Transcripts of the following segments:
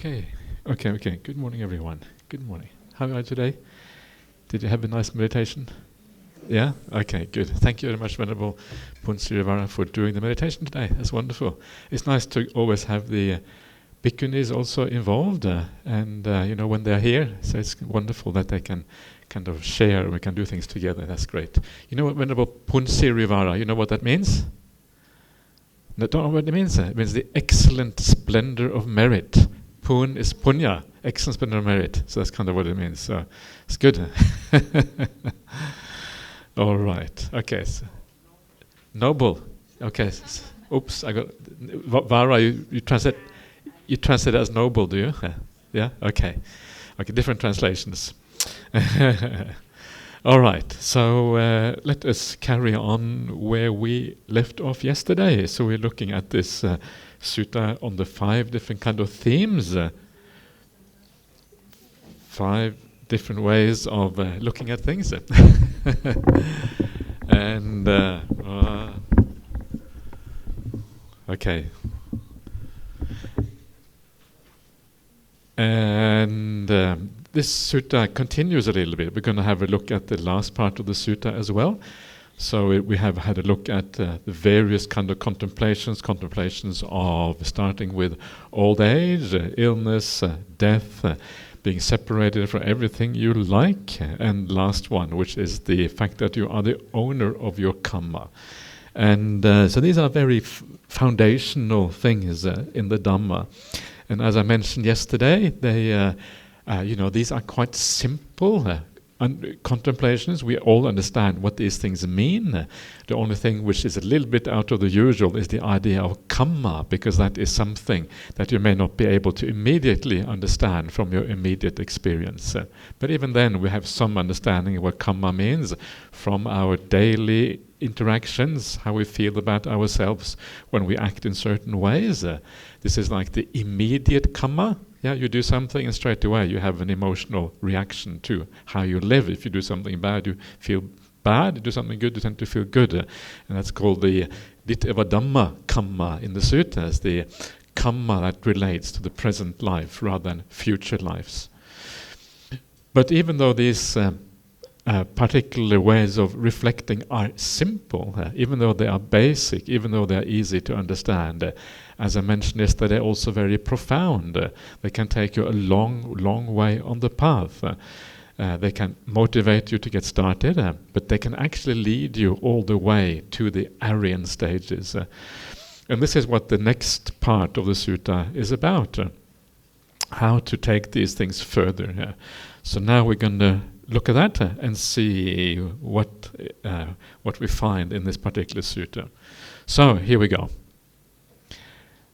Okay. Good morning, everyone. Good morning. How are you today? Did you have a nice meditation? Yeah? Okay, good. Thank you very much, Venerable Punsirivara, for doing the meditation today. That's wonderful. It's nice to always have the bhikkhunis also involved, and when they're here, so it's wonderful that they can kind of share, we can do things together. That's great. You know what, Venerable Punsirivara, you know what that means? No, don't know what it means. It means the excellent splendor of merit. Pun is punya, excellent splendor of merit. So that's kind of what it means. So it's good. All right. Okay. So noble. Okay. Oops. I got Vara. You translate. You translate it as noble, do you? Yeah. Okay. Okay. Different translations. All right. So let us carry on where we left off yesterday. So we're looking at this sutta on the 5 different kind of themes, 5 different ways of looking at things. And okay. And this sutta continues a little bit. We're going to have a look at the last part of the sutta as well. So we have had a look at the various kind of contemplations of starting with old age, illness, death, being separated from everything you like, and last one, which is the fact that you are the owner of your karma. And so these are very foundational things in the Dhamma. And as I mentioned yesterday, they, these are quite simple contemplations. We all understand what these things mean. The only thing which is a little bit out of the usual is the idea of karma, because that is something that you may not be able to immediately understand from your immediate experience. But even then, we have some understanding of what karma means from our daily interactions, how we feel about ourselves when we act in certain ways. This is like the immediate karma. Yeah, you do something and straight away you have an emotional reaction to how you live. If you do something bad, you feel bad. You do something good, you tend to feel good. And that's called the Dittava Dhamma karma in the suttas, the karma that relates to the present life rather than future lives. But even though these particular ways of reflecting are simple, even though they are basic, even though they are easy to understand, as I mentioned yesterday, also very profound. They can take you a long, long way on the path. They can motivate you to get started, but they can actually lead you all the way to the Aryan stages. And this is what the next part of the sutta is about, how to take these things further. So now we're going to look at that and see what we find in this particular sutta. So here we go.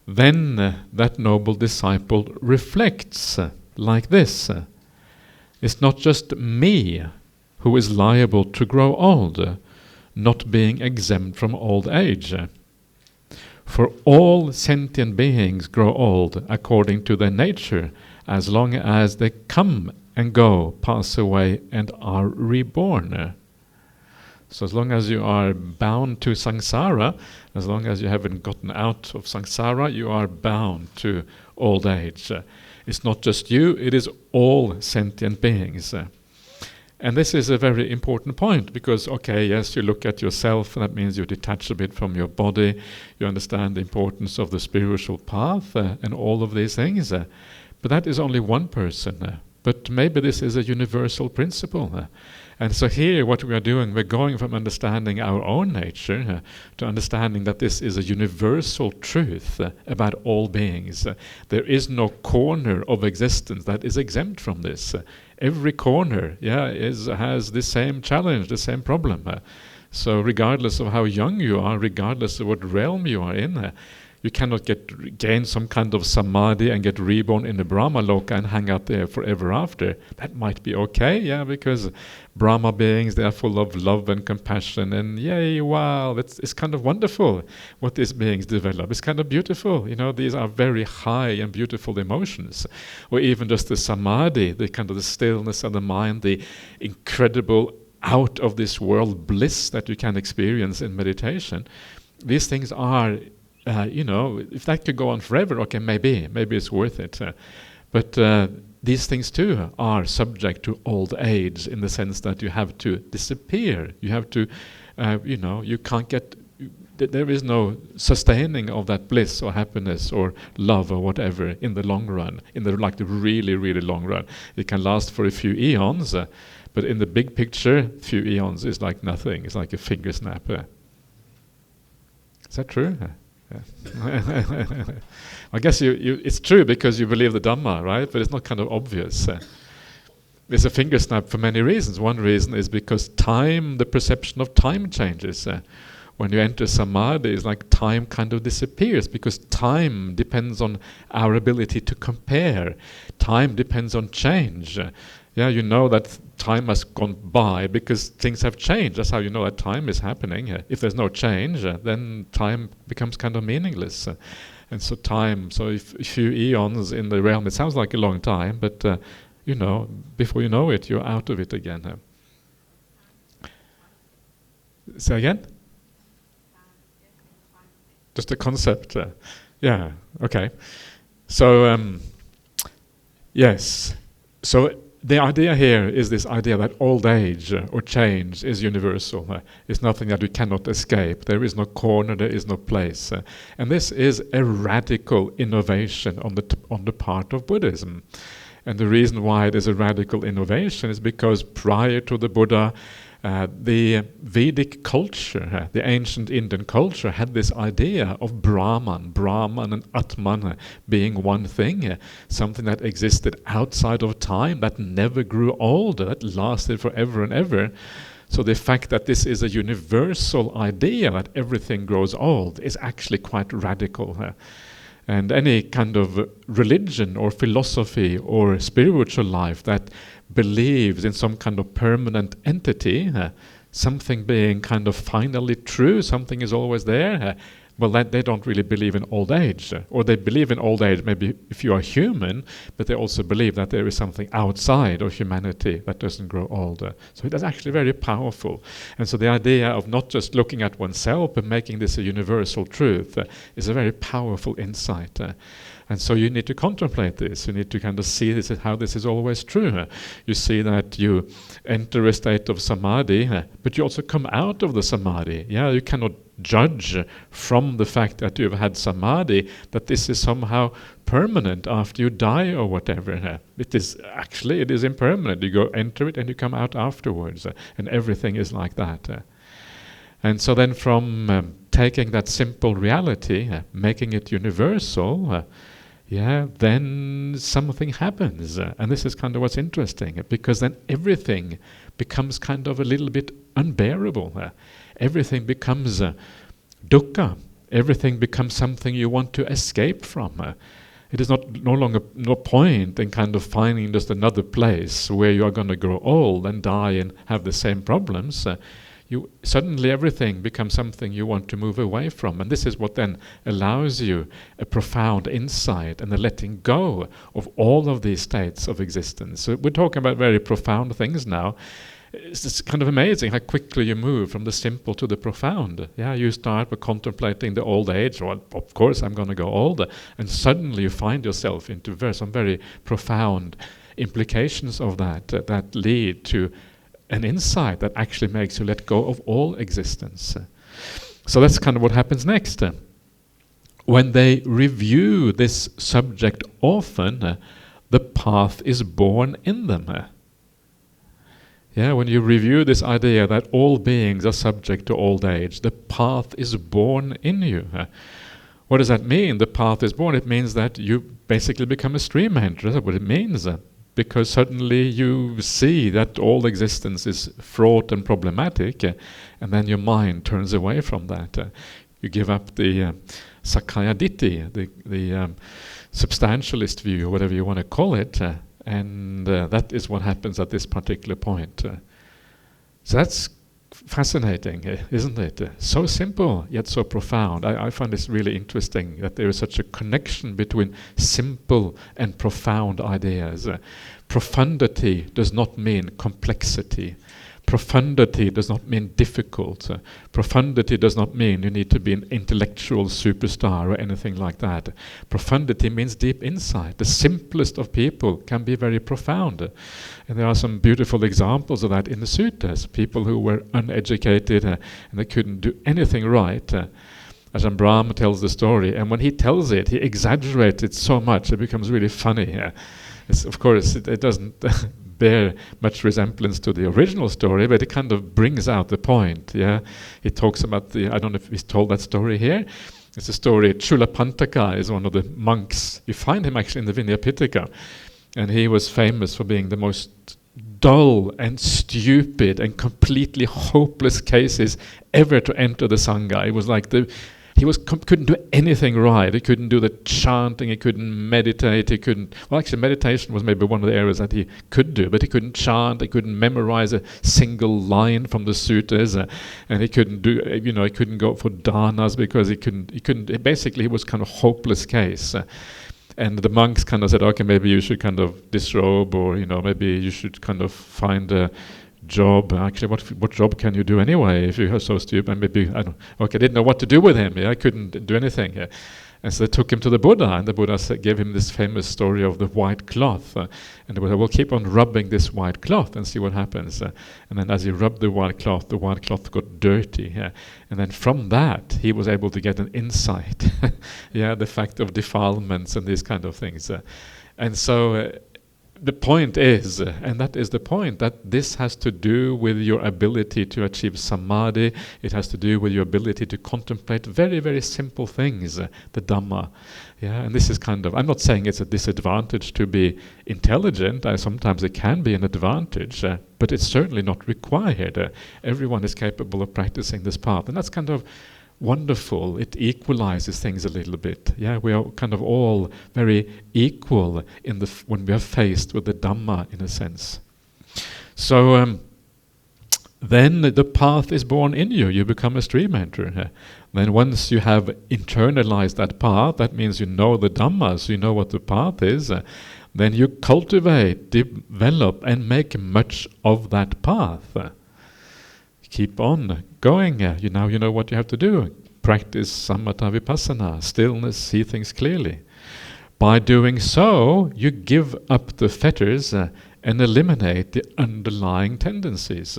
Then that noble disciple reflects like this. It's not just me who is liable to grow old, not being exempt from old age. For all sentient beings grow old according to their nature, as long as they come and go, pass away, and are reborn. So as long as you are bound to samsara, as long as you haven't gotten out of samsara, you are bound to old age. It's not just you, it is all sentient beings. And this is a very important point, because, okay, yes, you look at yourself, and that means you detach a bit from your body, you understand the importance of the spiritual path, and all of these things. But that is only one person. But maybe this is a universal principle. And so here what we are doing, we're going from understanding our own nature to understanding that this is a universal truth about all beings. There is no corner of existence that is exempt from this. Every corner has the same challenge, the same problem. So regardless of how young you are, regardless of what realm you are in, you cannot gain some kind of samadhi and get reborn in the Brahma loka and hang out there forever after. That might be okay, because Brahma beings, they are full of love and compassion, and yay, wow, it's kind of wonderful what these beings develop. It's kind of beautiful, these are very high and beautiful emotions. Or even just the samadhi, the kind of the stillness of the mind, the incredible out of this world bliss that you can experience in meditation. These things are if that could go on forever, okay, maybe it's worth it. But these things too are subject to old age, in the sense that you have to disappear. You have to, you can't get. There is no sustaining of that bliss or happiness or love or whatever in the long run. In the really, really long run, it can last for a few eons, but in the big picture, few eons is like nothing. It's like a finger snap. Is that true? Yeah. I guess it's true because you believe the Dhamma, right? But it's not kind of obvious. It's a finger snap for many reasons. One reason is because time, the perception of time changes. When you enter samadhi, it's like time kind of disappears, because time depends on our ability to compare. Time depends on change. You know that time has gone by because things have changed. That's how you know that time is happening. If there's no change, then time becomes kind of meaningless. And so if a few eons in the realm, it sounds like a long time, but before you know it, you're out of it again. Say again? Just a concept. Yeah, okay. So, yes. So the idea here is this idea that old age or change is universal. It's nothing that you cannot escape. There is no corner, there is no place. And this is a radical innovation on the part of Buddhism. And the reason why it is a radical innovation is because prior to the Buddha, the Vedic culture, the ancient Indian culture, had this idea of Brahman and Atman being one thing, something that existed outside of time, that never grew old, that lasted forever and ever. So the fact that this is a universal idea, that everything grows old, is actually quite radical. And any kind of religion or philosophy or spiritual life that believes in some kind of permanent entity, something being kind of finally true, something is always there, well, they don't really believe in old age. Or they believe in old age maybe if you are human, but they also believe that there is something outside of humanity that doesn't grow older. So it is actually very powerful. And so the idea of not just looking at oneself but making this a universal truth is a very powerful insight. And so you need to contemplate this. You need to kind of see this as how this is always true. You see that you enter a state of samadhi, but you also come out of the samadhi. You cannot judge from the fact that you've had samadhi that this is somehow permanent after you die or whatever. It is impermanent. You go enter it and you come out afterwards, and everything is like that. And so then from taking that simple reality, making it universal, then something happens. And this is kind of what's interesting, because then everything becomes kind of a little bit unbearable. Everything becomes dukkha. Everything becomes something you want to escape from. It is no longer no point in kind of finding just another place where you are going to grow old and die and have the same problems. Suddenly everything becomes something you want to move away from, and this is what then allows you a profound insight and the letting go of all of these states of existence. So we're talking about very profound things now. It's kind of amazing how quickly you move from the simple to the profound. You start by contemplating the old age. Well, of course I'm going to go older, and suddenly you find yourself into some very profound implications of that lead to an insight that actually makes you let go of all existence. So that's kind of what happens next. When they review this subject often, the path is born in them. When you review this idea that all beings are subject to old age, the path is born in you. What does that mean? The path is born. It means that you basically become a stream enter. That's what it means. Because suddenly you see that all existence is fraught and problematic, and then your mind turns away from that. You give up the Sakkaya Ditthi, the substantialist view, or whatever you want to call it, and that is what happens at this particular point. So that's fascinating, isn't it? So simple, yet so profound. I find this really interesting, that there is such a connection between simple and profound ideas. Profundity does not mean complexity. Profundity does not mean difficult. Profundity does not mean you need to be an intellectual superstar or anything like that. Profundity means deep insight. The simplest of people can be very profound. And there are some beautiful examples of that in the suttas. People who were uneducated and they couldn't do anything right. Ajahn Brahm tells the story, and when he tells it, he exaggerates it so much it becomes really funny. Of course, it doesn't bear much resemblance to the original story, but it kind of brings out the point. Yeah, he talks about I don't know if he's told that story here. It's a story. Chulapantaka is one of the monks. You find him actually in the Abhiṇhapaccavekkhitabbaṭhānasutta, and he was famous for being the most dull and stupid and completely hopeless cases ever to enter the Sangha. It was like couldn't do anything right. He couldn't do the chanting, he couldn't meditate, actually meditation was maybe one of the areas that he could do, but he couldn't chant, he couldn't memorize a single line from the suttas, and he couldn't do, he couldn't go for dhanas because basically he was kind of hopeless case. And the monks kind of said, okay, maybe you should kind of disrobe, or maybe you should kind of find a job. Actually, what job can you do anyway if you're so stupid? And maybe I didn't know what to do with him. Yeah, I couldn't do anything. Yeah. And so they took him to the Buddha, and the Buddha gave him this famous story of the white cloth. And the Buddha will keep on rubbing this white cloth and see what happens. And then as he rubbed the white cloth got dirty. Yeah. And then from that, he was able to get an insight. The fact of defilements and these kind of things. And so the point is, and that is the point, that this has to do with your ability to achieve samadhi. It has to do with your ability to contemplate very, very simple things, the Dhamma. Yeah, and this is I'm not saying it's a disadvantage to be intelligent. Sometimes it can be an advantage, but it's certainly not required. Everyone is capable of practicing this path, and that's kind of wonderful. It equalizes things a little bit. Yeah, we are kind of all very equal when we are faced with the Dhamma, in a sense. So then the path is born in you. You become a stream enter. Then once you have internalized that path, that means you know the Dhamma, so you know what the path is. Then you cultivate, develop, and make much of that path. Keep on going. You know what you have to do. Practice samatha vipassana, stillness, see things clearly. By doing so, you give up the fetters and eliminate the underlying tendencies.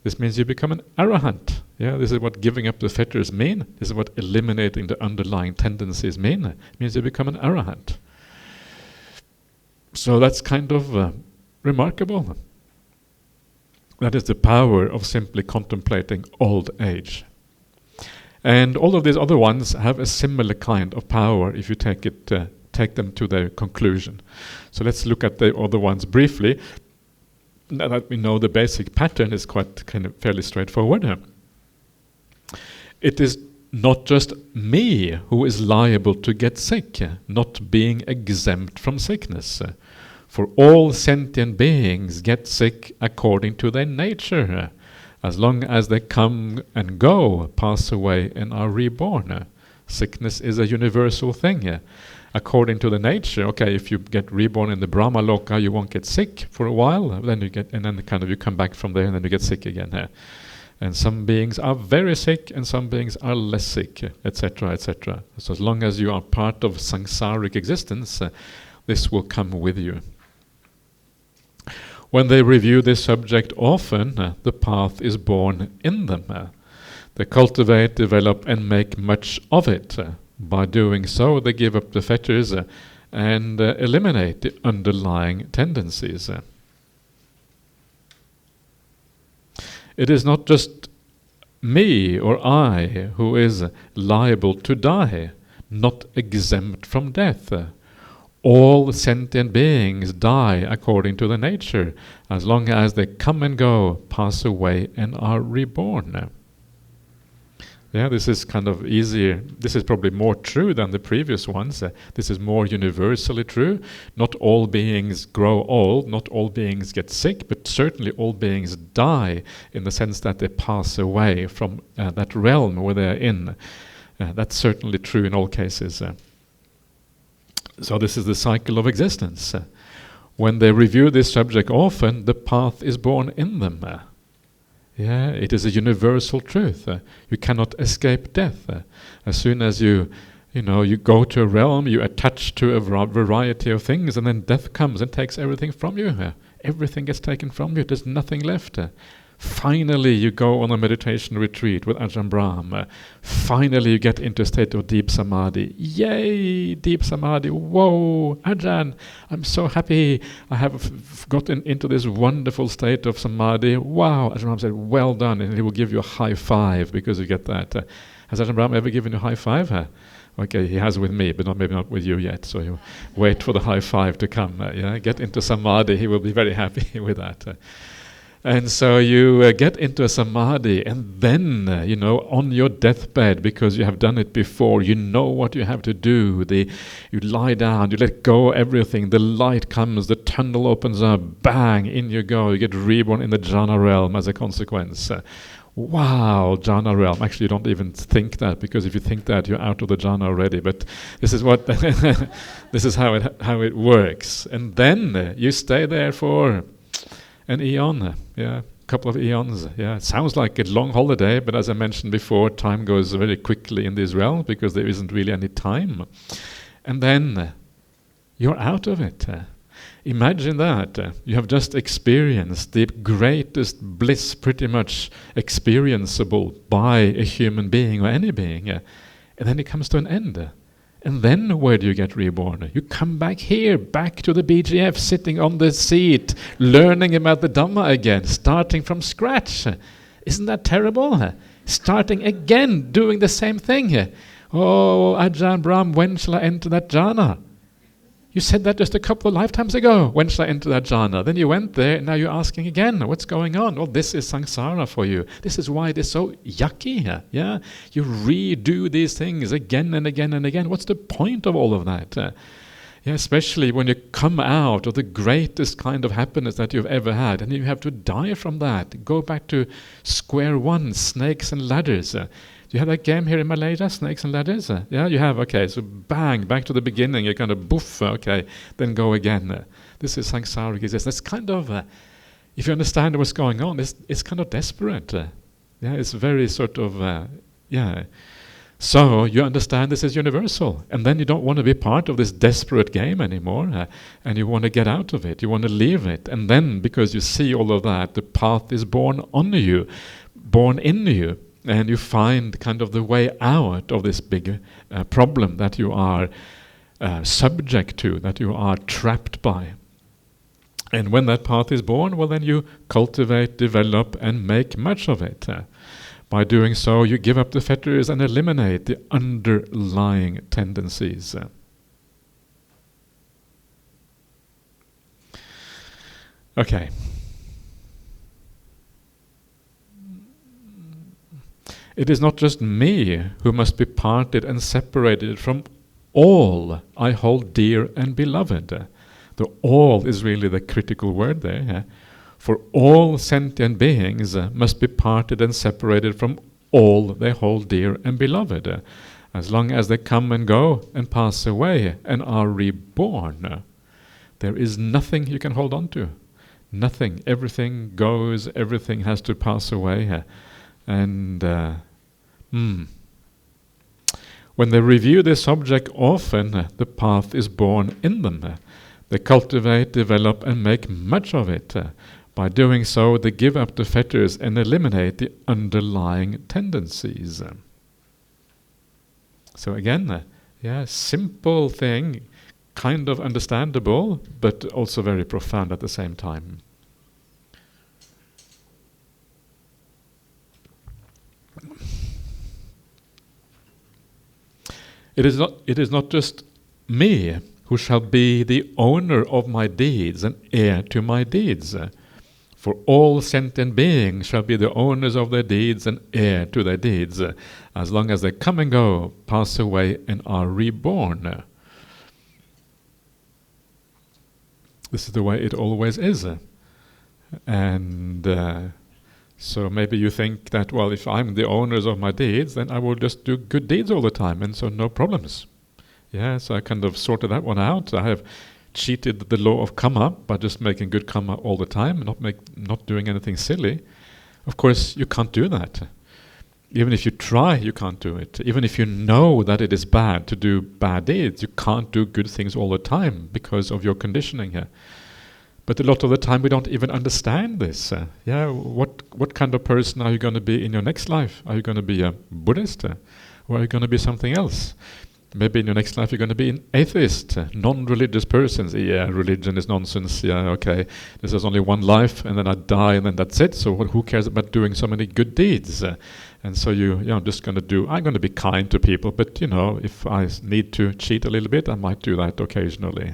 This means you become an arahant. Yeah, this is what giving up the fetters mean. This is what eliminating the underlying tendencies mean. It means you become an arahant. So that's kind of remarkable. That is the power of simply contemplating old age. And all of these other ones have a similar kind of power if you take them to their conclusion. So let's look at the other ones briefly. Now that we know the basic pattern is quite kind of fairly straightforward. It is not just me who is liable to get sick, not being exempt from sickness. For all sentient beings get sick according to their nature. As long as they come and go, pass away, and are reborn. Sickness is a universal thing. According to the nature, okay, if you get reborn in the Brahmaloka, you won't get sick for a while. Then you come back from there, and then you get sick again. And some beings are very sick, and some beings are less sick, etc., etc. So as long as you are part of samsaric existence, this will come with you. When they review this subject often, the path is born in them. They cultivate, develop, and make much of it. By doing so, they give up the fetters and eliminate the underlying tendencies. It is not just me or I who is liable to die, not exempt from death. All sentient beings die according to their nature, as long as they come and go, pass away, and are reborn. Yeah, this is kind of easier. This is probably more true than the previous ones. This is more universally true. Not all beings grow old, not all beings get sick, but certainly all beings die in the sense that they pass away from that realm where they are in. That's certainly true in all cases. So this is the cycle of existence. When they review this subject often, the path is born in them. Yeah, it is a universal truth. You cannot escape death. As soon as you go to a realm, you attach to a variety of things, and then death comes and takes everything from you. Everything gets taken from you. There's nothing left. Finally, you go on a meditation retreat with Ajahn Brahm. Finally, you get into a state of deep samadhi. Yay, deep samadhi. Whoa, Ajahn, I'm so happy. I have gotten into this wonderful state of samadhi. Wow, Ajahn Brahm said, well done. And he will give you a high five because you get that. Has Ajahn Brahm ever given you a high five? Okay, he has with me, but maybe not with you yet. So you wait for the high five to come. Get into samadhi. He will be very happy with that. And so you get into a samadhi, and then, on your deathbed, because you have done it before, you know what you have to do. You lie down, you let go of everything, the light comes, the tunnel opens up, bang, in you go. You get reborn in the jhana realm as a consequence. Wow, jhana realm. Actually, you don't even think that, because if you think that, you're out of the jhana already. But this is what this is how it works. And then you stay there for an eon, a couple of eons. It sounds like a long holiday, but as I mentioned before, time goes very quickly in this realm because there isn't really any time. And then you're out of it. Imagine that. You have just experienced the greatest bliss pretty much experienceable by a human being or any being. And then it comes to an end. And then where do you get reborn? You come back here, back to the BGF, sitting on the seat, learning about the Dhamma again, starting from scratch. Isn't that terrible? Starting again, doing the same thing. Oh, Ajahn Brahm, when shall I enter that jhana? You said that just a couple of lifetimes ago. When shall I enter that jhana? Then you went there, and now you're asking again, what's going on? Well, this is samsara for you. This is why it is so yucky. You redo these things again and again and again. What's the point of all of that? Especially when you come out of the greatest kind of happiness that you've ever had, and you have to die from that. Go back to square one, snakes and ladders. Do you have that game here in Malaysia, Snakes and Ladders? Yeah, you have. Okay, so bang, back to the beginning. You kind of boof. Okay, then go again. This is samsaric existence. That's kind of, if you understand what's going on, it's kind of desperate. It's very sort of, So you understand this is universal, and then you don't want to be part of this desperate game anymore, and you want to get out of it. You want to leave it, and then because you see all of that, the path is born into you. And you find kind of the way out of this big problem that you are subject to, that you are trapped by. And when that path is born, well, then you cultivate, develop, and make much of it. By doing so, you give up the fetters and eliminate the underlying tendencies. Okay. It is not just me who must be parted and separated from all I hold dear and beloved. The all is really the critical word there. For all sentient beings must be parted and separated from all they hold dear and beloved, as long as they come and go and pass away and are reborn. There is nothing you can hold on to. Nothing. Everything goes, everything has to pass away. And when they review this subject often, the path is born in them. They cultivate, develop, and make much of it. By doing so, they give up the fetters and eliminate the underlying tendencies. So again, simple thing, kind of understandable, but also very profound at the same time. It is not just me who shall be the owner of my deeds and heir to my deeds. For all sentient beings shall be the owners of their deeds and heir to their deeds, as long as they come and go, pass away, and are reborn. This is the way it always is. And so maybe you think that, well, if I'm the owners of my deeds, then I will just do good deeds all the time, and so no problems. So I kind of sorted that one out. I have cheated the law of karma by just making good karma all the time, not doing anything silly. Of course, you can't do that. Even if you try, you can't do it. Even if you know that it is bad to do bad deeds, you can't do good things all the time because of your conditioning here. But a lot of the time we don't even understand this. What kind of person are you going to be in your next life? Are you going to be a Buddhist? Or are you going to be something else? Maybe in your next life you're going to be an atheist, non-religious person. Yeah, religion is nonsense. Yeah, okay. This is only one life, and then I die, and then that's it. So who cares about doing so many good deeds? And so I'm just going to I'm going to be kind to people, but if I need to cheat a little bit, I might do that occasionally.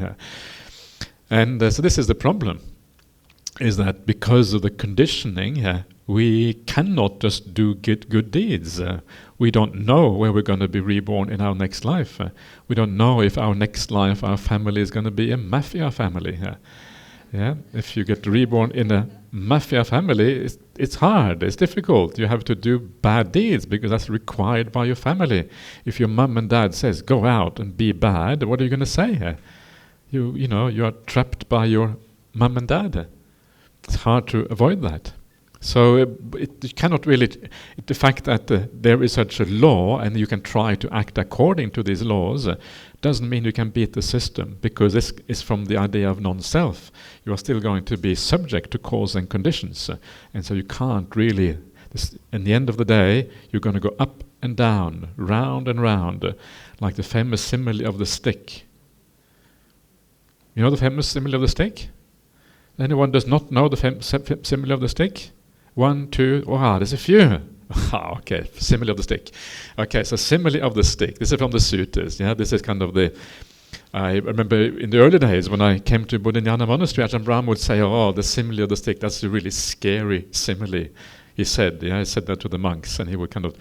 And so this is the problem, is that because of the conditioning, we cannot just do good deeds. We don't know where we're going to be reborn in our next life. We don't know if our next life, our family is going to be a mafia family. If you get reborn in a mafia family, it's hard, it's difficult. You have to do bad deeds because that's required by your family. If your mum and dad says, go out and be bad, what are you going to say? You are trapped by your mum and dad. It's hard to avoid that. So it cannot really, the fact that there is such a law and you can try to act according to these laws doesn't mean you can beat the system, because this is from the idea of non-self. You are still going to be subject to cause and conditions, and so you can't really, in the end of the day, you're going to go up and down, round and round, like the famous simile of the stick. You know the famous simile of the stick? Anyone does not know the simile of the stick? 1, 2, there's a few. Okay, simile of the stick. Okay, so simile of the stick. This is from the Suttas. This is kind of I remember in the early days when I came to Abhiṇhapaccavekkhitabbaṭhānasutta monastery, Ajahn Brahm would say, the simile of the stick, that's a really scary simile. He said that to the monks, and he would kind of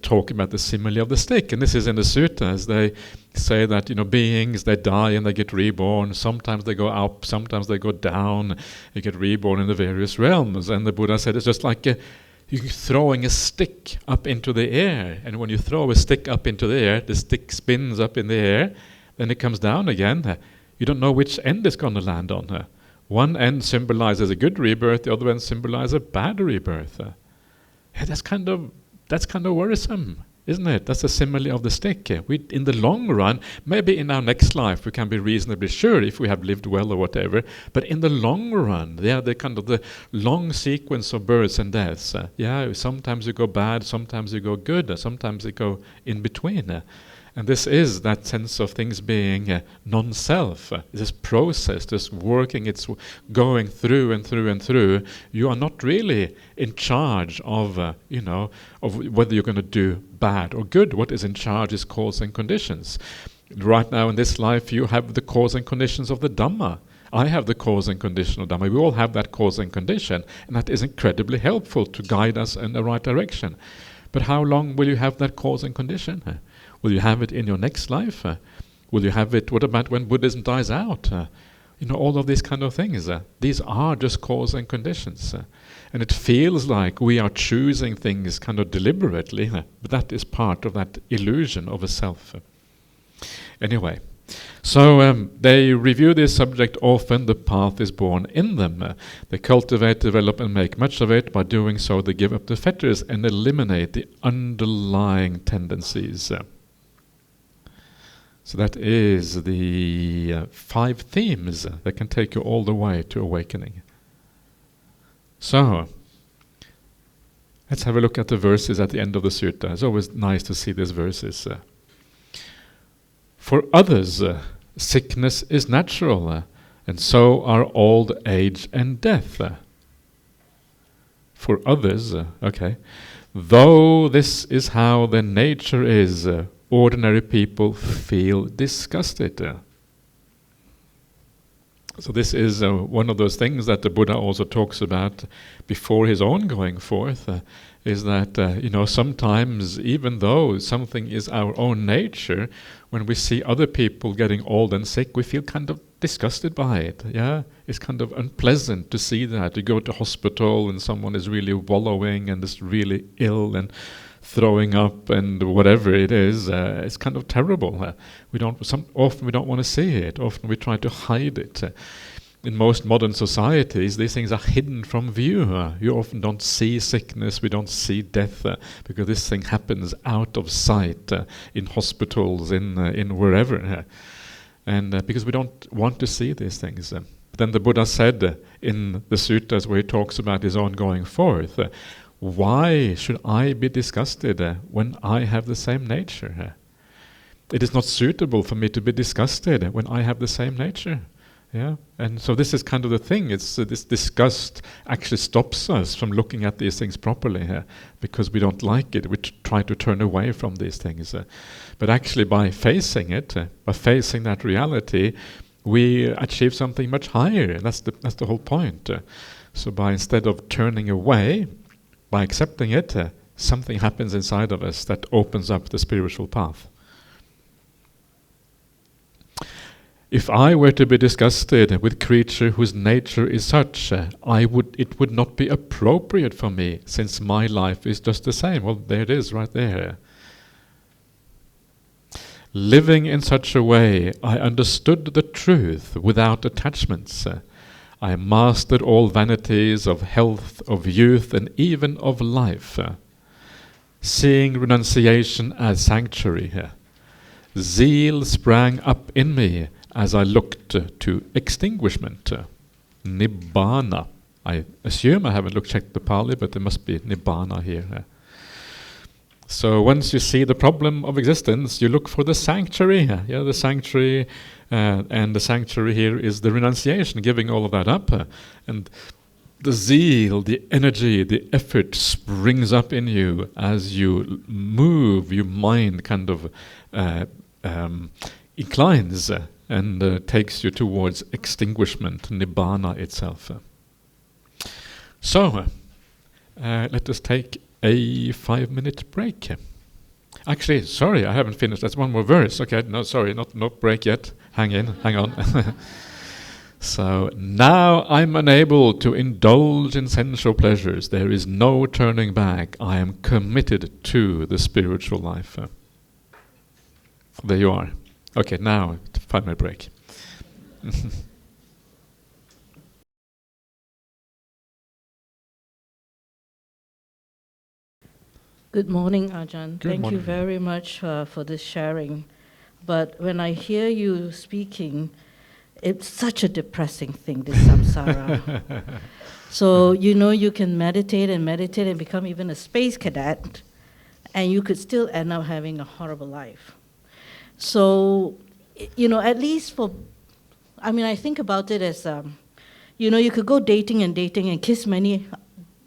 talk about the simile of the stick. And this is in the Suttas. They say that beings, they die and they get reborn. Sometimes they go up, sometimes they go down. They get reborn in the various realms. And the Buddha said it's just like you're throwing a stick up into the air. And when you throw a stick up into the air, the stick spins up in the air, then it comes down again. You don't know which end it's going to land on. One end symbolizes a good rebirth, the other end symbolizes a bad rebirth. That's kind of worrisome, isn't it? That's the simile of the stick. In the long run, maybe in our next life we can be reasonably sure if we have lived well or whatever, but in the long run, the kind of the long sequence of births and deaths, sometimes you go bad, sometimes you go good, sometimes you go in between. And this is that sense of things being non-self, this process, this working, it's going through and through and through. You are not really in charge of whether you're going to do bad or good. What is in charge is cause and conditions. Right now in this life, you have the cause and conditions of the Dhamma. I have the cause and condition of Dhamma. We all have that cause and condition, and that is incredibly helpful to guide us in the right direction. But how long will you have that cause and condition? Will you have it in your next life? Will you have it, what about when Buddhism dies out? All of these kind of things. These are just cause and conditions. And it feels like we are choosing things kind of deliberately, but that is part of that illusion of a self. Anyway, so they review this subject often. The path is born in them. They cultivate, develop, and make much of it. By doing so, they give up the fetters and eliminate the underlying tendencies. So that is the 5 themes that can take you all the way to awakening. So, let's have a look at the verses at the end of the sutta. It's always nice to see these verses. For others, sickness is natural, and so are old age and death. For others, though this is how their nature is, ordinary people feel disgusted. So this is one of those things that the Buddha also talks about before his own going forth, is that, sometimes even though something is our own nature, when we see other people getting old and sick, we feel kind of disgusted by it. It's kind of unpleasant to see that. You go to hospital and someone is really wallowing and is really ill and throwing up and whatever it is, it's kind of terrible. Often we don't want to see it. Often we try to hide it. in most modern societies, these things are hidden from view. You often don't see sickness, we don't see death, because this thing happens out of sight in hospitals, in wherever. And because we don't want to see these things. Then the Buddha said in the suttas where he talks about his own going forth, why should I be disgusted when I have the same nature? It is not suitable for me to be disgusted when I have the same nature. Yeah, and so this is kind of the thing. It's this disgust actually stops us from looking at these things properly because we don't like it. We try to turn away from these things. But actually by facing it, by facing that reality, we achieve something much higher. That's the whole point. So by instead of turning away, by accepting it, something happens inside of us that opens up the spiritual path. If I were to be disgusted with creature whose nature is such, it would not be appropriate for me, since my life is just the same. Well, there it is, right there. Living in such a way, I understood the truth without attachments. I mastered all vanities of health, of youth, and even of life. Seeing renunciation as sanctuary, zeal sprang up in me as I looked to extinguishment, nibbana. I assume, I haven't checked the Pali, but there must be nibbana here. So once you see the problem of existence, you look for the sanctuary. The sanctuary, and the sanctuary here is the renunciation, giving all of that up. And the zeal, the energy, the effort springs up in you as you move, your mind kind of inclines and takes you towards extinguishment, nibbana itself. So, let us take a 5-minute break. Actually, sorry, I haven't finished. That's one more verse. Okay, no, sorry, not break yet. Hang on. So, now I'm unable to indulge in sensual pleasures. There is no turning back. I am committed to the spiritual life. There you are. Okay, now 5-minute break. Good morning, Ajahn. Good Thank morning. you very much for this sharing. But when I hear you speaking, it's such a depressing thing, this samsara. So, you can meditate and become even a space cadet, and you could still end up having a horrible life. So, at least I think about it as, you could go dating and kiss many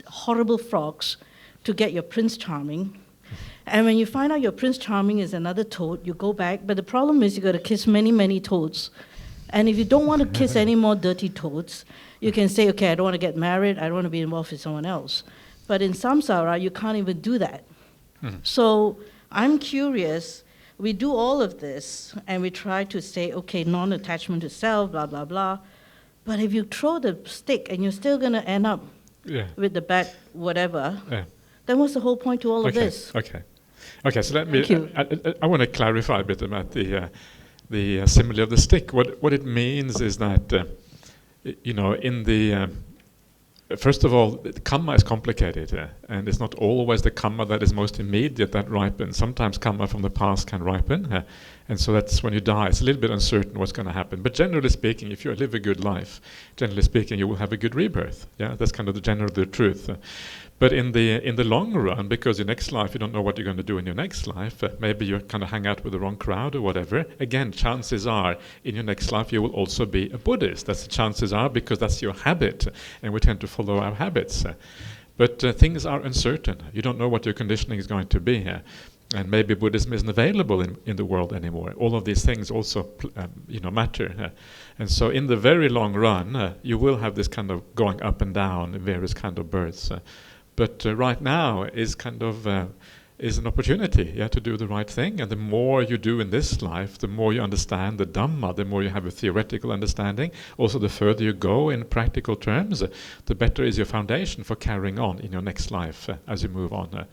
horrible frogs to get your Prince Charming. And when you find out your Prince Charming is another toad, you go back. But the problem is you got to kiss many, many toads. And if you don't want to kiss any more dirty toads, you can say, okay, I don't want to get married, I don't want to be involved with someone else. But in samsara, you can't even do that. So I'm curious, we do all of this, and we try to say, okay, non-attachment to self, blah, blah, blah. But if you throw the stick and you're still going to end up with the bad whatever, then what's the whole point to all of this? Okay, so let me, I want to clarify a bit about the simile of the stick. What it means is that, in the, first of all, karma is complicated, and it's not always the karma that is most immediate that ripens. Sometimes karma from the past can ripen, and so that's when you die. It's a little bit uncertain what's going to happen. But generally speaking, if you live a good life, generally speaking, you will have a good rebirth. Yeah, that's kind of the truth. But in the long run, because your next life, you don't know what you're going to do in your next life. Maybe you kind of hang out with the wrong crowd or whatever. Again, chances are in your next life you will also be a Buddhist. That's the chances are, because that's your habit, and we tend to follow our habits. But things are uncertain. You don't know what your conditioning is going to be. And maybe Buddhism isn't available in the world anymore. All of these things also matter. And so in the very long run, you will have this kind of going up and down, various kind of births. But right now is kind of is an opportunity, to do the right thing. And the more you do in this life, the more you understand the Dhamma, the more you have a theoretical understanding. Also, the further you go in practical terms, the better is your foundation for carrying on in your next life as you move on.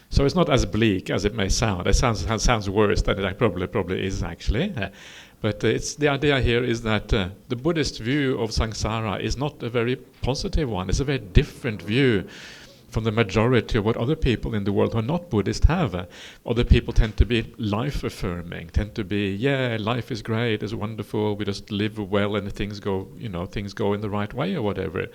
So it's not as bleak as it may sound. It sounds worse than it probably is actually. But it's the idea here is that the Buddhist view of samsara is not a very positive one. It's a very different view from the majority of what other people in the world who are not Buddhist have. Other people tend to be life-affirming, tend to be, life is great, it's wonderful, we just live well and things go in the right way or whatever.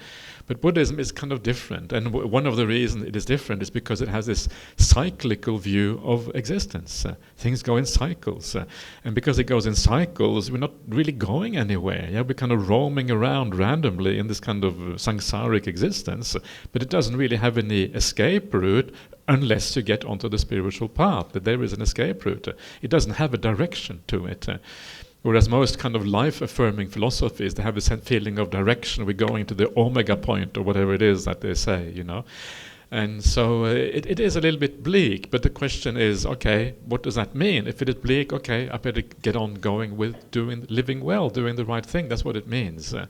But Buddhism is kind of different, and one of the reasons it is different is because it has this cyclical view of existence. Things go in cycles, and because it goes in cycles, we're not really going anywhere. We're kind of roaming around randomly in this kind of samsaric existence, but it doesn't really have any escape route unless you get onto the spiritual path, that there is an escape route. It doesn't have a direction to it. Whereas most kind of life-affirming philosophies, they have a feeling of direction. We're going to the omega point or whatever it is that they say, And so it is a little bit bleak, but the question is, okay, what does that mean? If it is bleak, okay, I better get on going with living well, doing the right thing. That's what it means. So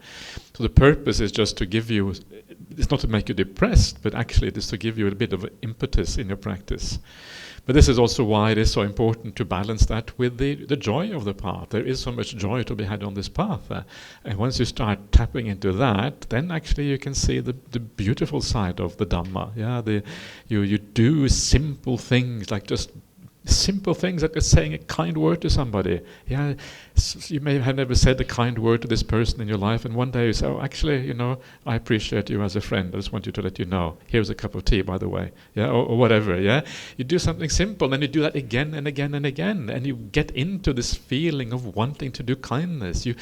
the purpose is just to give you, it's not to make you depressed, but actually it is to give you a bit of impetus in your practice. But this is also why it is so important to balance that with the joy of the path. There is so much joy to be had on this path. And once you start tapping into that, then actually you can see the beautiful side of the Dhamma. You do simple things, like just simple things like just saying a kind word to somebody. You may have never said a kind word to this person in your life, and one day you say, oh, actually, I appreciate you as a friend. I just want you to let you know. Here's a cup of tea, by the way. Or whatever, You do something simple, and you do that again and again and again, and you get into this feeling of wanting to do kindness. You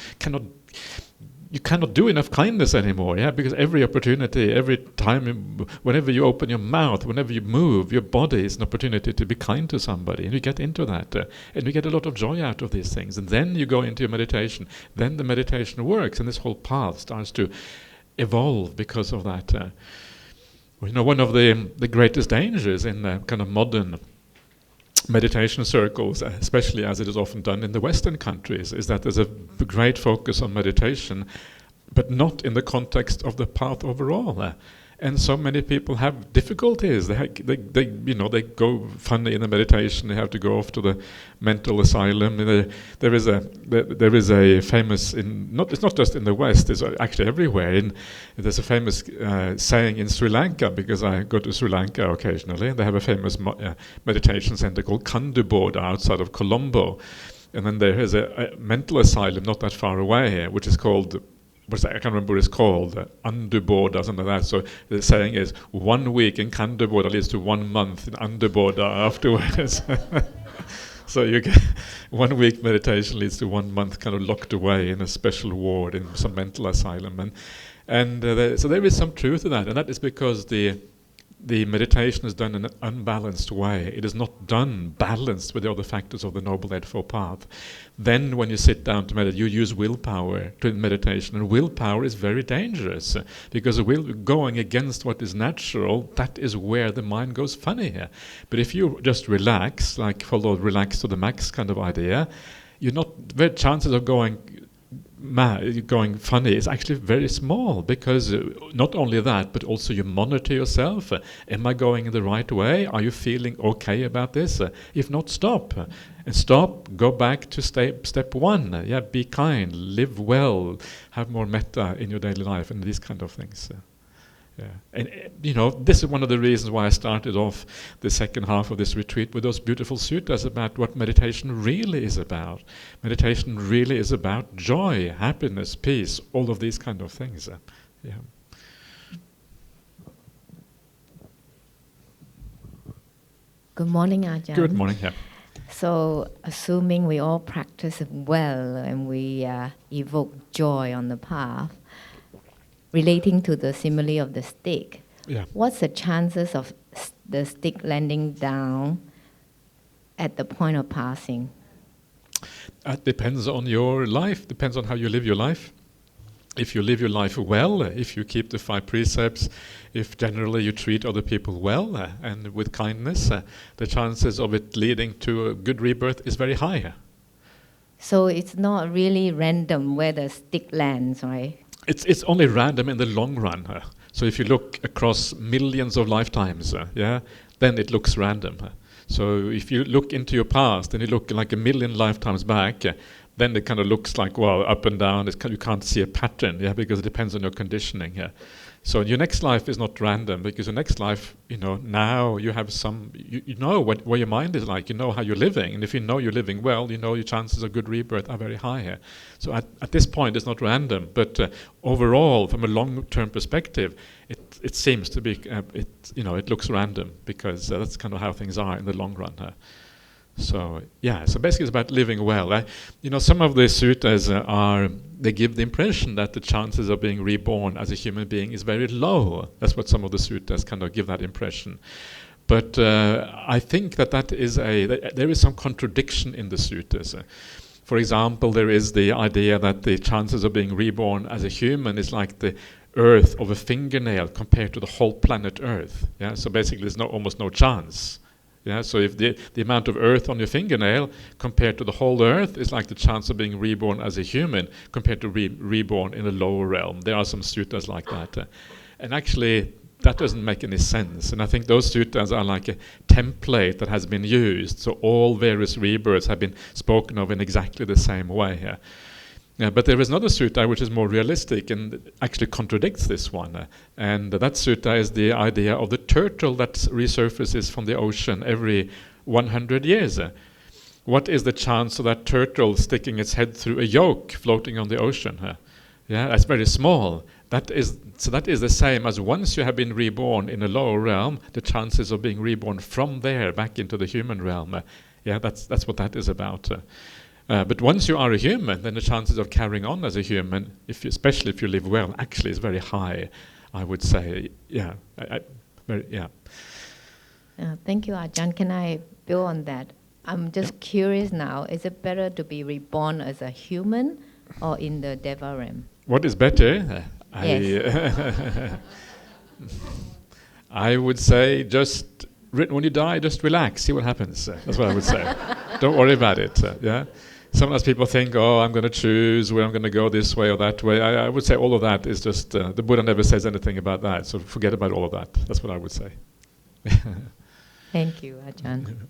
cannot do enough kindness anymore, because every opportunity, every time, whenever you open your mouth, whenever you move, your body is an opportunity to be kind to somebody, and you get into that, and you get a lot of joy out of these things, and then you go into your meditation, then the meditation works, and this whole path starts to evolve because of that. One of the greatest dangers in kind of modern meditation circles, especially as it is often done in the Western countries, is that there's a great focus on meditation, but not in the context of the path overall. And so many people have difficulties. They go funny in the meditation. They have to go off to the mental asylum. There is a famous it's not just in the West. It's actually everywhere. There's a famous saying in Sri Lanka, because I go to Sri Lanka occasionally. They have a famous meditation center called Kanduboda outside of Colombo, and then there is a mental asylum not that far away, which is called, I can't remember what it's called, Underboda, something like that. So the saying is, 1 week in Kanduboda leads to 1 month in Underboda afterwards. So you get 1 week meditation leads to 1 month kind of locked away in a special ward in some mental asylum. So there is some truth to that, and that is because the meditation is done in an unbalanced way. It is not done balanced with the other factors of the Noble Eightfold Path. Then when you sit down to meditate, you use willpower to meditation, and willpower is very dangerous, because going against what is natural, that is where the mind goes funny here. But if you just relax, like follow relax to the max kind of idea, the chances of going funny is actually very small, because not only that, but also you monitor yourself. Am I going in the right way? Are you feeling okay about this? If not, stop. And stop, go back to step one. Be kind, live well, have more metta in your daily life, and these kind of things. And this is one of the reasons why I started off the second half of this retreat with those beautiful suttas about what meditation really is about. Meditation really is about joy, happiness, peace, all of these kind of things. Good morning, Ajahn. Good morning. So, assuming we all practice well and we evoke joy on the path, relating to the simile of the stick, what's the chances of the stick landing down at the point of passing? It depends on your life, depends on how you live your life. If you live your life well, if you keep the 5 precepts, if generally you treat other people well and with kindness, the chances of it leading to a good rebirth is very high. So it's not really random where the stick lands, right? It's only random in the long run. So if you look across millions of lifetimes, then it looks random. So if you look into your past and you look like a million lifetimes back, then it kind of looks like, well, up and down. You can't see a pattern, because it depends on your conditioning here. So your next life is not random, because your next life, now you have you know where your mind is like, you know how you're living, and if you know you're living well, your chances of good rebirth are very high here. So at this point, it's not random, but overall, from a long-term perspective, it seems to be, it looks random, because that's kind of how things are in the long run. So basically it's about living well. Some of the suttas they give the impression that the chances of being reborn as a human being is very low. That's what some of the suttas kind of give that impression. But I think that there is some contradiction in the suttas. For example, there is the idea that the chances of being reborn as a human is like the earth of a fingernail compared to the whole planet Earth. So basically there's almost no chance. So if the amount of earth on your fingernail compared to the whole earth is like the chance of being reborn as a human compared to reborn in a lower realm. There are some suttas like that. And actually, that doesn't make any sense. And I think those suttas are like a template that has been used. So all various rebirths have been spoken of in exactly the same way. But there is another sutta which is more realistic and actually contradicts this one. And that sutta is the idea of the turtle that resurfaces from the ocean every 100 years. What is the chance of that turtle sticking its head through a yolk floating on the ocean? That's very small. That is the same as once you have been reborn in a lower realm, the chances of being reborn from there back into the human realm. That's what that is about. But once you are a human, then the chances of carrying on as a human, especially if you live well, actually is very high, I would say. Thank you, Ajahn. Can I build on that? I'm just curious now. Is it better to be reborn as a human or in the Deva realm? What is better? Yes. I would say just when you die, just relax, see what happens. That's what I would say. Don't worry about it. Sometimes people think, I'm going to choose where I'm going to go this way or that way. I would say all of that is just, the Buddha never says anything about that, so forget about all of that. That's what I would say. Thank you, Ajahn.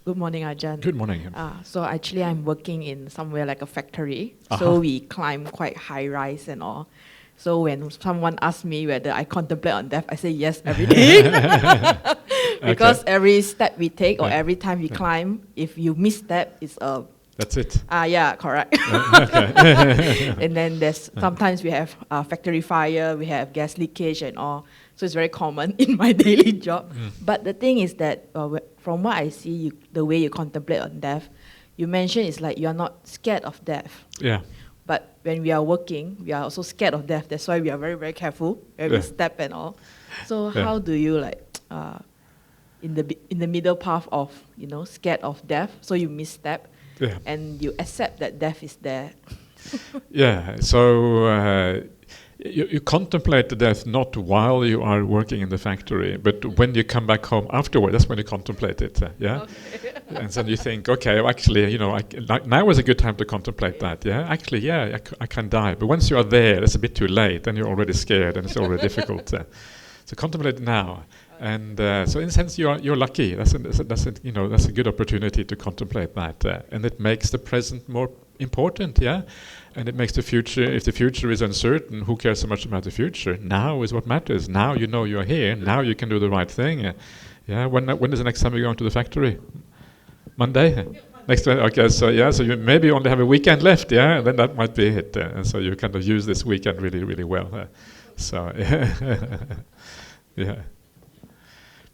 Good morning, Ajahn. Good morning. So actually I'm working in somewhere like a factory. So we climb quite high rise and all. So when someone asks me whether I contemplate on death, I say yes every day. Because every step we take or every time we climb, if you misstep, it's a... That's it. Yeah, correct. And then there's sometimes we have factory fire, we have gas leakage and all. So it's very common in my daily job. But the thing is that from what I see, the way you contemplate on death, you mentioned it's like you're not scared of death. Yeah. But when we are working, we are also scared of death. That's why we are very, very careful every step and all. So how do you in the middle path of scared of death? So you misstep, and you accept that death is there. So. You contemplate the death not while you are working in the factory, but when you come back home afterward, that's when you contemplate it. Okay. And then you think, okay, actually, now is a good time to contemplate that. Actually, I can die. But once you are there, it's a bit too late, then you're already scared, and it's already difficult. So contemplate now. And so in a sense, you're lucky. That's a good opportunity to contemplate that, and it makes the present more important. And it makes the future. If the future is uncertain, who cares so much about the future? Now is what matters. Now you know you're here. Now you can do the right thing. When is the next time you're going to the factory? Monday. Next one. Okay. So you maybe only have a weekend left. Then that might be it. And so you kind of use this weekend really, really well.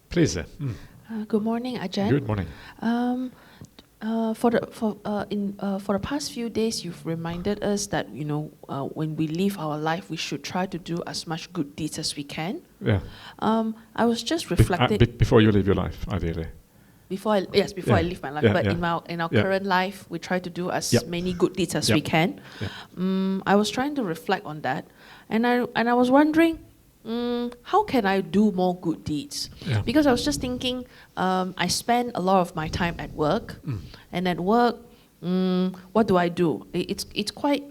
Please. Good morning, Ajahn. Good morning. For the past few days, you've reminded us that when we live our life, we should try to do as much good deeds as we can. I was just reflecting before you live your life, ideally. Before I live my life, but in our current life, we try to do as many good deeds as we can. I was trying to reflect on that, and I was wondering, how can I do more good deeds? Because I was just thinking, I spend a lot of my time at work, and at work, what do? It's quite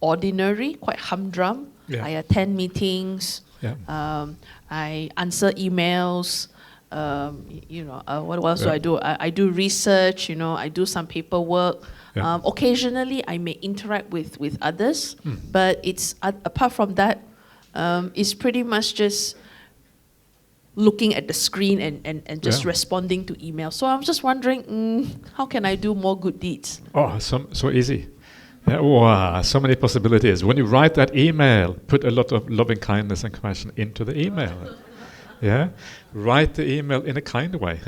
ordinary, quite humdrum. I attend meetings. I answer emails. What else do I do? I do research. I do some paperwork. Occasionally, I may interact with others, but it's apart from that, it's pretty much just looking at the screen and just responding to emails. So I'm just wondering, how can I do more good deeds? Oh, so easy. Wow, so many possibilities. When you write that email, put a lot of loving kindness and compassion into the email. Write the email in a kind way.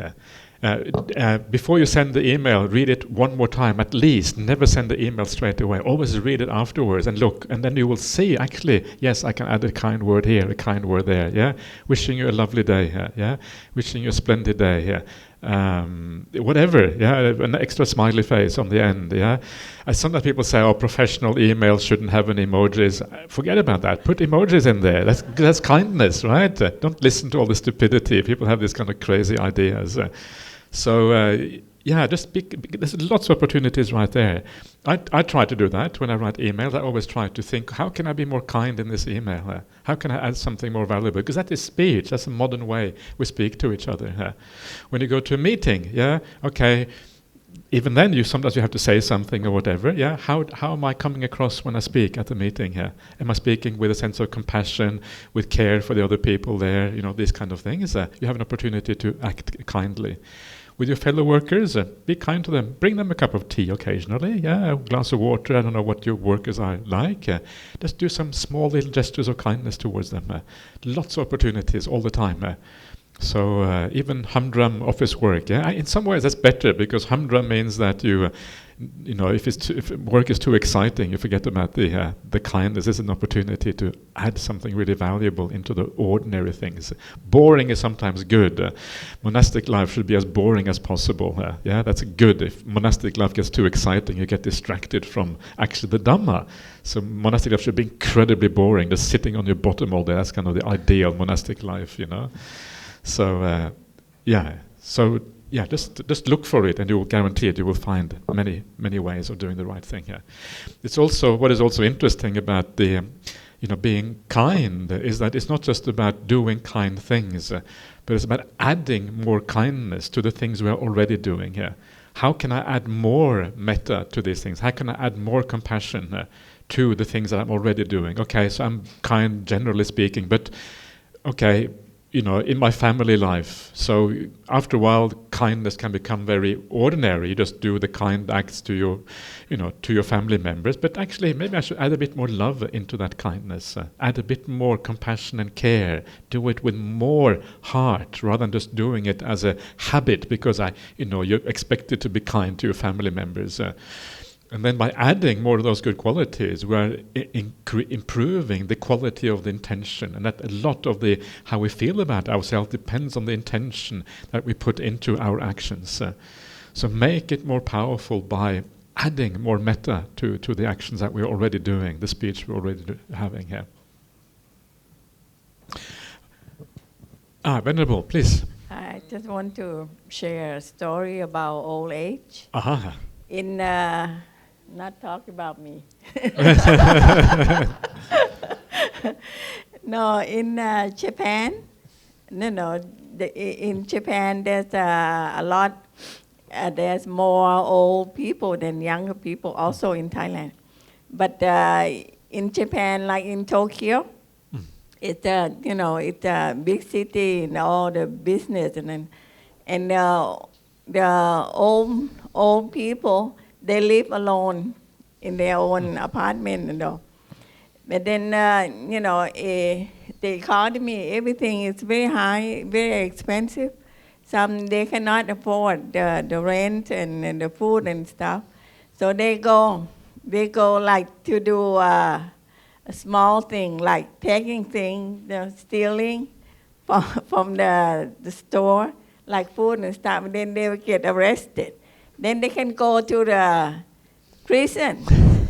Before you send the email, read it one more time at least. Never send the email straight away. Always read it afterwards and look, and then you will see, actually, yes, I can add a kind word here, a kind word there. Wishing you a lovely day. Wishing you a splendid day. Whatever. An extra smiley face on the end. Sometimes people say, "Oh, professional emails shouldn't have any emojis." Forget about that. Put emojis in there. That's kindness, right? Don't listen to all the stupidity. People have these kind of crazy ideas. Just there's lots of opportunities right there. I try to do that when I write emails. I always try to think, how can I be more kind in this email? How can I add something more valuable? Because that is speech. That's a modern way we speak to each other. When you go to a meeting, even then sometimes you have to say something or whatever. How am I coming across when I speak at the meeting? Am I speaking with a sense of compassion, with care for the other people there? These kind of things. You have an opportunity to act kindly. With your fellow workers, be kind to them. Bring them a cup of tea occasionally, a glass of water. I don't know what your workers are like. Just do some small little gestures of kindness towards them. Lots of opportunities all the time. So even humdrum office work, in some ways that's better, because humdrum means that if work is too exciting, you forget about the kindness. This is an opportunity to add something really valuable into the ordinary things. Boring is sometimes good. Monastic life should be as boring as possible. That's good. If monastic life gets too exciting, you get distracted from actually the Dhamma. So monastic life should be incredibly boring, just sitting on your bottom all day. That's kind of the ideal monastic life, So, just look for it, and you will guarantee it. You will find many, many ways of doing the right thing here. It's also what is also interesting about the, being kind is that it's not just about doing kind things, but it's about adding more kindness to the things we are already doing here. How can I add more metta to these things? How can I add more compassion to the things that I'm already doing? Okay, so I'm kind, generally speaking, but okay. In my family life. So after a while, kindness can become very ordinary. You just do the kind acts to your family members. But actually, maybe I should add a bit more love into that kindness. Add a bit more compassion and care. Do it with more heart, rather than just doing it as a habit because you're expected to be kind to your family members. And then by adding more of those good qualities, we're improving the quality of the intention, and that a lot of how we feel about ourselves depends on the intention that we put into our actions. So make it more powerful by adding more metta to the actions that we're already doing, the speech we're already having here. Venerable, please. I just want to share a story about old age. Not talk about me. No, in Japan, in Japan there's a lot, there's more old people than younger people, also in Thailand. But in Japan, like in Tokyo, it's a big city and all the business, and the old people, they live alone in their own apartment, But then, the economy, everything is very high, very expensive. Some, they cannot afford the rent and the food and stuff. So they go like to do a small thing, like taking things, stealing from the store, like food and stuff, and then they will get arrested. Then they can go to the prison,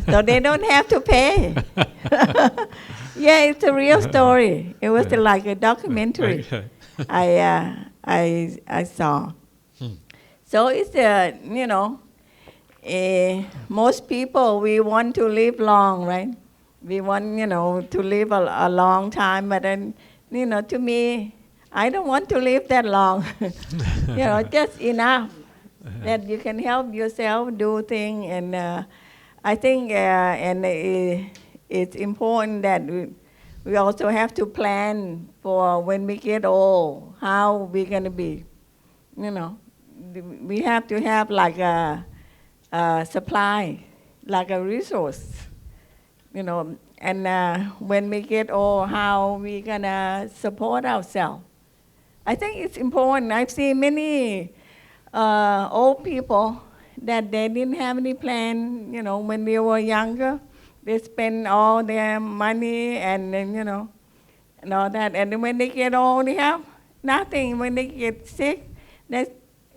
so they don't have to pay. It's a real story. It was like a documentary I saw. So it's most people, we want to live long, right? we want, to live a long time, but then, to me, I don't want to live that long. Just enough that you can help yourself do things. And I think it's important that we also have to plan for when we get old, how we're going to be. We have to have like a supply, like a resource, and when we get old, how we going to support ourselves. I think it's important. I've seen many old people that they didn't have any plan, when they were younger. They spend all their money and all that. And then when they get old, they have nothing. When they get sick,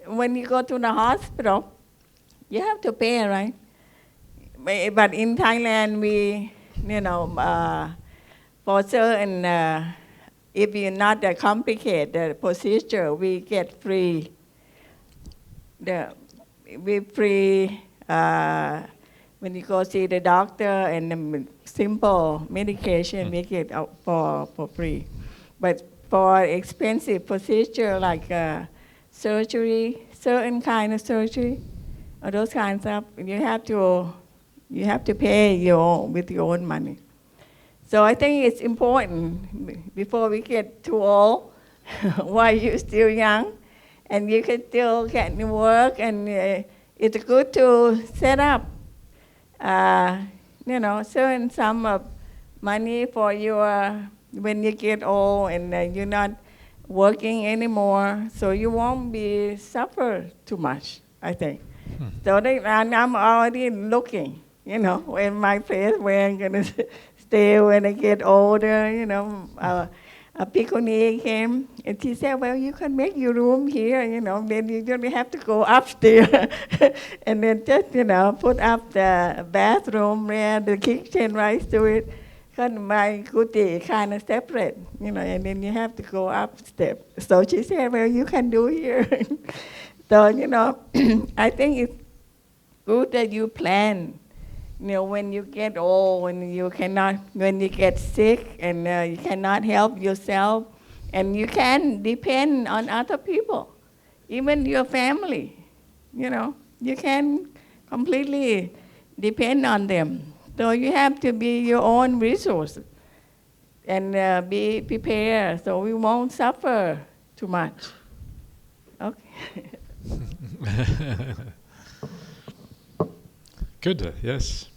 when you go to the hospital, you have to pay, right? But in Thailand, we, for certain, if you're not a complicated procedure, we get free. We free when you go see the doctor, and the simple medication we get out for free. But for expensive procedure like surgery, certain kind of surgery, or those kinds of, you have to pay with your own money. So I think it's important before we get too old, while you're still young, and you can still get work, and it's good to set up, certain sum of money for when you get old and you're not working anymore, so you won't be suffer too much, I think. So I'm already looking, in my place where I'm going to stay when I get older, a bhikkhuni came, and she said, well, you can make your room here, then you don't have to go upstairs. And then just, put up the bathroom where the kitchen right to it. Because my kuti kind of separate, and then you have to go up step. So she said, well, you can do here. So, I think it's good that you plan. When you get old, when you get sick, and you cannot help yourself, and you can depend on other people, even your family, you can completely depend on them. So you have to be your own resource and be prepared so we won't suffer too much. Okay. Good, yes.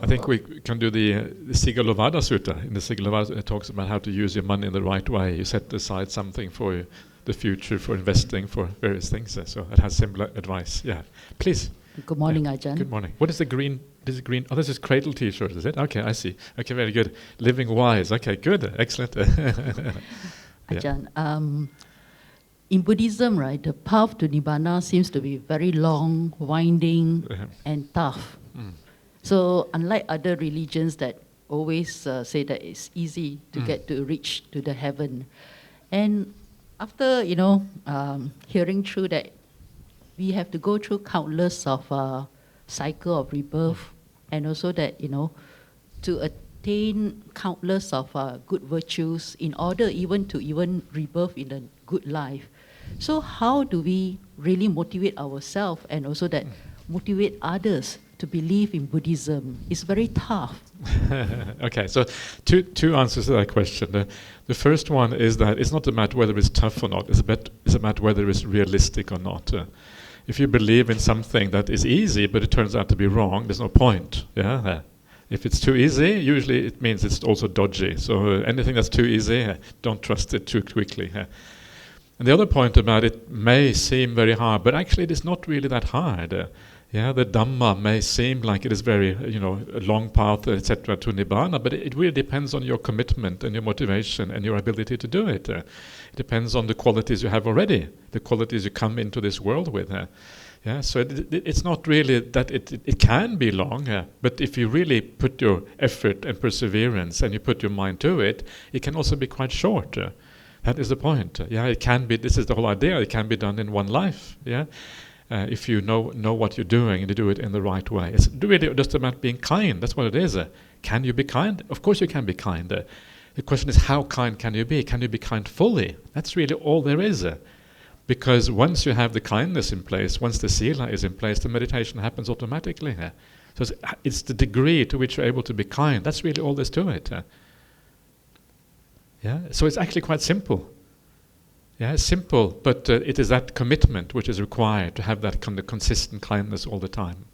I think we can do the Sigalovada Sutta. In the Sigalovada, it talks about how to use your money in the right way. You set aside something for the future, for investing, for various things. So it has similar advice. Yeah, please. Good morning, Ajahn. Good morning. What is the green? This is green. Oh, this is Cradle T-shirt, is it? Okay, I see. Okay, very good. Living wise. Okay, good. Excellent. Ajahn, in Buddhism, right, the path to Nibbana seems to be very long, winding, and tough. So unlike other religions that always say that it's easy to get to reach to the heaven. And after, hearing through that, we have to go through countless of cycle of rebirth, and also that, to attain countless of good virtues in order to rebirth in a good life. So how do we really motivate ourselves and also that motivate others to believe in Buddhism? It's very tough. Okay, so two answers to that question. The first one is that it's not a matter whether it's tough or not, it's a matter whether it's realistic or not. If you believe in something that is easy but it turns out to be wrong, there's no point. Yeah. If it's too easy, usually it means it's also dodgy. So anything that's too easy, don't trust it too quickly. And the other point about it may seem very hard, but actually it is not really that hard. The Dhamma may seem like it is very, a long path, etc., to Nibbana, but it really depends on your commitment and your motivation and your ability to do it. It depends on the qualities you have already, the qualities you come into this world with. So it's not really that it can be long, but if you really put your effort and perseverance and you put your mind to it, it can also be quite short. That is the point. It can be. This is the whole idea. It can be done in one life. if you know what you're doing and you do it in the right way. It's really just about being kind. That's what it is. Can you be kind? Of course you can be kind. The question is, how kind can you be? Can you be kind fully? That's really all there is. Because once you have the kindness in place, once the sila is in place, the meditation happens automatically. So it's the degree to which you're able to be kind. That's really all there's to it. Yeah. So it's actually quite simple. Yeah, it's simple, but it is that commitment which is required to have that kind of consistent kindness all the time.